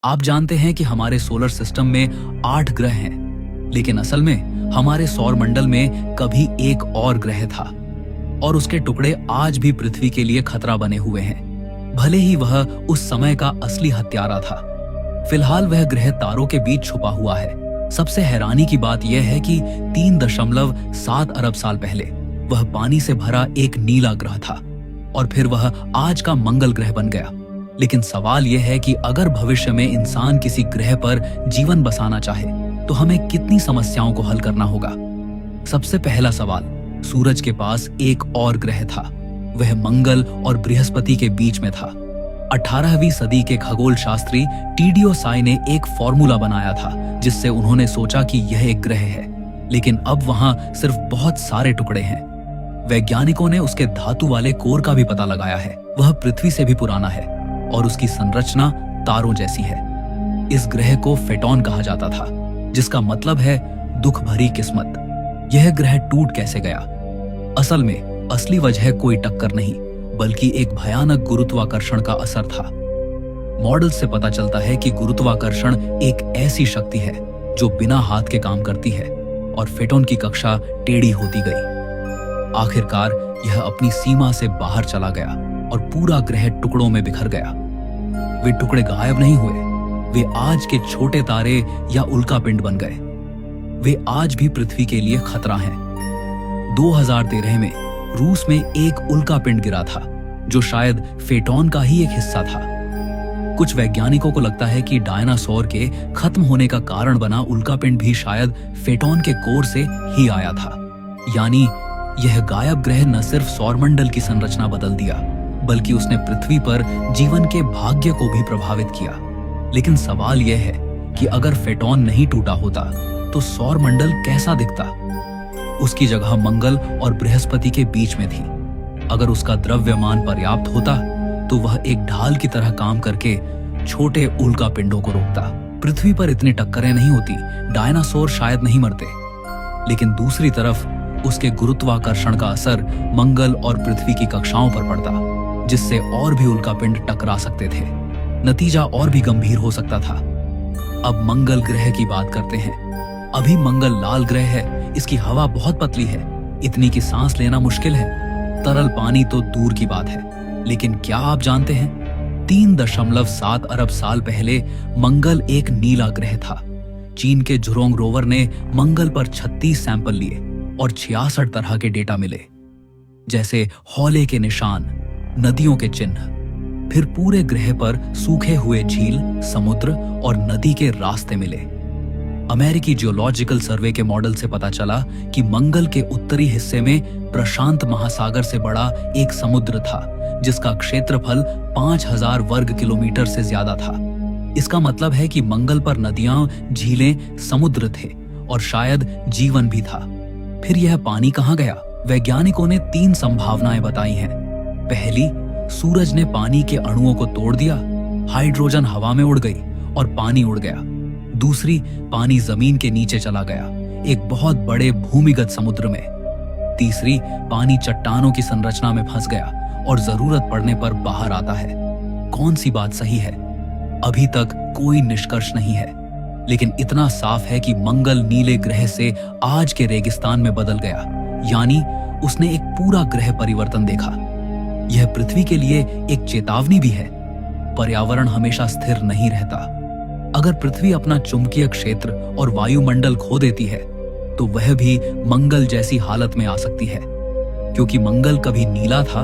आप जानते हैं कि हमारे सोलर सिस्टम में 8 ग्रह हैं, लेकिन असल में हमारे सौर मंडल में कभी एक और ग्रह था और उसके टुकड़े आज भी पृथ्वी के लिए खतरा बने हुए हैं, भले ही वह उस समय का असली हत्यारा था। फिलहाल वह ग्रह तारों के बीच छुपा हुआ है। सबसे हैरानी की बात यह है कि 3.7 अरब साल पहले वह पानी से भरा एक नीला ग्रह था और फिर वह आज का मंगल ग्रह बन गया। लेकिन सवाल यह है कि अगर भविष्य में इंसान किसी ग्रह पर जीवन बसाना चाहे तो हमें कितनी समस्याओं को हल करना होगा। सबसे पहला सवाल, सूरज के पास एक और ग्रह था, वह मंगल और बृहस्पति के बीच में था। 18वीं सदी के खगोल शास्त्री टीडीओ साई ने एक फॉर्मूला बनाया था जिससे उन्होंने सोचा कि यह एक ग्रह है, लेकिन अब वहां सिर्फ बहुत सारे टुकड़े हैं। वैज्ञानिकों ने उसके धातु वाले कोर का भी पता लगाया है। वह पृथ्वी से भी पुराना है और उसकी संरचना तारों जैसी है। इस ग्रह को फेटॉन कहा जाता था, जिसका मतलब है दुख भरी किस्मत। यह ग्रह टूट कैसे गया? असल में असली वजह कोई टक्कर नहीं, बल्कि एक भयानक गुरुत्वाकर्षण का असर था। मॉडल से पता चलता है कि गुरुत्वाकर्षण एक ऐसी शक्ति है जो बिना हाथ के काम करती है और फेटॉन की कक्षा टेढ़ी होती गई। आखिरकार यह अपनी सीमा से बाहर चला गया और पूरा ग्रह टुकड़ों में बिखर गया। वे टुकड़े गायब नहीं हुए, वे आज के छोटे तारे या उल्कापिंड बन गए। वे आज भी पृथ्वी के लिए खतरा हैं। 2013 में रूस में एक उल्कापिंड गिरा था जो शायद फेटॉन का ही एक हिस्सा था। कुछ वैज्ञानिकों को लगता है कि डायनासोर के खत्म होने का कारण बना उल्कापिंड भी शायद फेटॉन के कोर से ही आया था। यानी यह गायब ग्रह न सिर्फ सौरमंडल की संरचना बदल दिया, बल्कि उसने पृथ्वी पर जीवन के भाग्य को भी प्रभावित किया। लेकिन सवाल यह है कि अगर फेटॉन नहीं टूटा होता तो सौरमंडल कैसा दिखता? उसकी जगह मंगल और बृहस्पति के बीच में थी। अगर उसका द्रव्यमान पर्याप्त होता तो वह एक ढाल की तरह काम करके छोटे उल्कापिंडों को रोकता। पृथ्वी पर इतनी टक्करें नहीं होती, डायनासोर शायद नहीं मरते। लेकिन दूसरी तरफ उसके गुरुत्वाकर्षण का असर मंगल और पृथ्वी की कक्षाओं पर पड़ता, जिससे और भी उल्कापिंड टकरा सकते थे। नतीजा और भी गंभीर हो सकता था। अब मंगल ग्रह की बात करते हैं। अभी मंगल लाल ग्रह है, इसकी हवा बहुत पतली है, इतनी कि सांस लेना मुश्किल है। तरल पानी तो दूर की बात है, लेकिन क्या आप जानते हैं 3.7 अरब साल पहले मंगल एक नीला ग्रह था। चीन के झुरोंग रोवर ने मंगल पर 36 सैंपल लिए और 66 तरह के डेटा मिले, जैसे हौले के निशान, नदियों के चिन्ह। फिर पूरे ग्रह पर सूखे हुए झील, समुद्र और नदी के रास्ते मिले। अमेरिकी जियोलॉजिकल सर्वे के मॉडल से पता चला कि मंगल के उत्तरी हिस्से में प्रशांत महासागर से बड़ा एक समुद्र था, जिसका क्षेत्रफल 5000 वर्ग किलोमीटर से ज्यादा था। इसका मतलब है कि मंगल पर नदियां, झीलें, समुद्र थे और शायद जीवन भी था। फिर यह पानी कहां गया? वैज्ञानिकों ने 3 संभावनाएं बताई हैं। पहली, सूरज ने पानी के अणुओं को तोड़ दिया, हाइड्रोजन हवा में उड़ गई और पानी उड़ गया। दूसरी, पानी जमीन के नीचे चला गया, एक बहुत बड़े भूमिगत समुद्र में। तीसरी, पानी चट्टानों की संरचना में फंस गया और जरूरत पड़ने पर बाहर आता है। कौन सी बात सही है? अभी तक कोई निष्कर्ष नहीं है, लेकिन इतना साफ है कि मंगल नीले ग्रह से आज के रेगिस्तान में बदल गया। यानी उसने एक पूरा ग्रह परिवर्तन देखा। यह पृथ्वी के लिए एक चेतावनी भी है। पर्यावरण हमेशा स्थिर नहीं रहता। अगर पृथ्वी अपना चुंबकीय क्षेत्र और वायुमंडल खो देती है तो वह भी मंगल जैसी हालत में आ सकती है। क्योंकि मंगल कभी नीला था,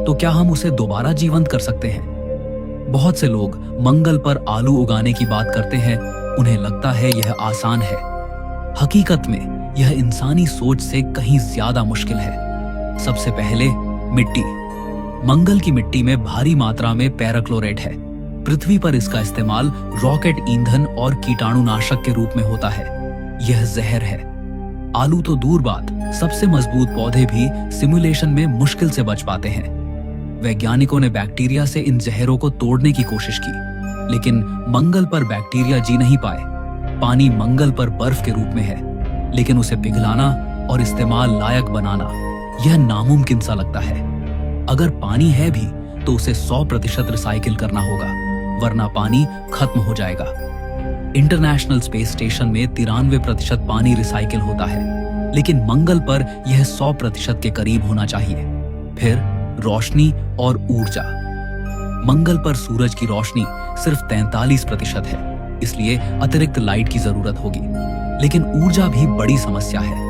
तो क्या हम उसे दोबारा जीवंत कर सकते हैं? बहुत से लोग मंगल पर आलू उगाने की बात करते हैं। उन्हें लगता है यह आसान है। हकीकत में यह इंसानी सोच से कहीं ज्यादा मुश्किल है। सबसे पहले, मिट्टी। मंगल की मिट्टी में भारी मात्रा में पैराक्लोरेट है। पृथ्वी पर इसका इस्तेमाल रॉकेट ईंधन और कीटाणुनाशक के रूप में होता है। यह जहर है। आलू तो दूर बात, सबसे मजबूत पौधे भी सिमुलेशन में मुश्किल से बच पाते हैं। वैज्ञानिकों ने बैक्टीरिया से इन जहरों को तोड़ने की कोशिश की, लेकिन मंगल पर बैक्टीरिया जी नहीं पाए। पानी मंगल पर बर्फ के रूप में है, लेकिन उसे पिघलाना और इस्तेमाल लायक बनाना यह नामुमकिन सा लगता है। अगर पानी है भी तो उसे 100% रिसाइकिल करना होगा। वरना पानी खत्म हो जाएगा। इंटरनेशनल स्पेस स्टेशन में 93% पानी रिसाइकिल होता है, लेकिन मंगल पर यह 100% के करीब होना चाहिए। फिर रोशनी और ऊर्जा। मंगल पर सूरज की रोशनी सिर्फ 43% है, इसलिए अतिरिक्त लाइट की जरूरत होगी। लेकिन ऊर्जा भी बड़ी समस्या है।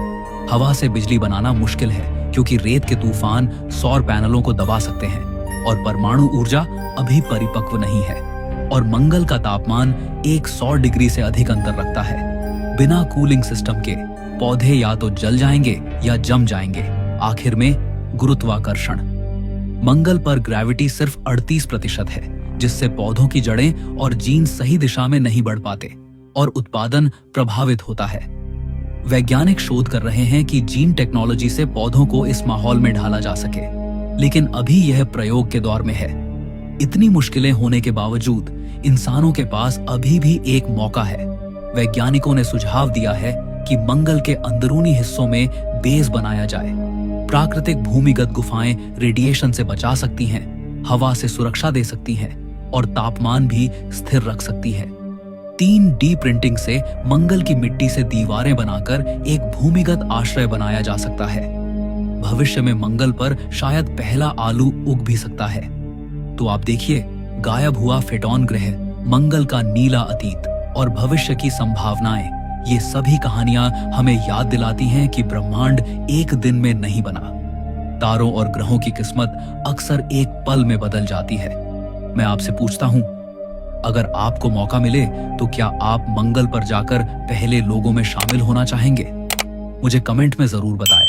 हवा से बिजली बनाना मुश्किल है, क्योंकि रेत के तूफान सौर पैनलों को दबा सकते हैं, और परमाणु ऊर्जा अभी परिपक्व नहीं है। और मंगल का तापमान 100 डिग्री से अधिक अंतर रखता है। बिना कूलिंग सिस्टम के पौधे या तो जल जाएंगे या जम जाएंगे। आखिर में गुरुत्वाकर्षण। मंगल पर ग्रेविटी सिर्फ 38% है, जिससे पौधों की जड़ें और जीन सही दिशा में नहीं बढ़ पाते और उत्पादन प्रभावित होता है। वैज्ञानिक शोध कर रहे हैं कि जीन टेक्नोलॉजी से पौधों को इस माहौल में ढाला जा सके, लेकिन अभी यह प्रयोग के दौर में है। इतनी मुश्किलें होने के बावजूद इंसानों के पास अभी भी एक मौका है। वैज्ञानिकों ने सुझाव दिया है कि मंगल के अंदरूनी हिस्सों में बेस बनाया जाए। प्राकृतिक भूमिगत गुफाएं रेडिएशन से बचा सकती हैं, हवा से सुरक्षा दे सकती हैं और तापमान भी स्थिर रख सकती हैं। 3D प्रिंटिंग से मंगल की मिट्टी से दीवारें बनाकर एक भूमिगत आश्रय बनाया जा सकता है। भविष्य में मंगल पर शायद पहला आलू उग भी सकता है। तो आप देखिए, गायब हुआ फेटॉन ग्रह, मंगल का नीला अतीत और भविष्य की संभावनाएं, ये सभी कहानियां हमें याद दिलाती हैं कि ब्रह्मांड एक दिन में नहीं बना। तारों और ग्रहों की किस्मत अक्सर एक पल में बदल जाती है। मैं आपसे पूछता हूं, अगर आपको मौका मिले तो क्या आप मंगल पर जाकर पहले लोगों में शामिल होना चाहेंगे? मुझे कमेंट में जरूर बताएं।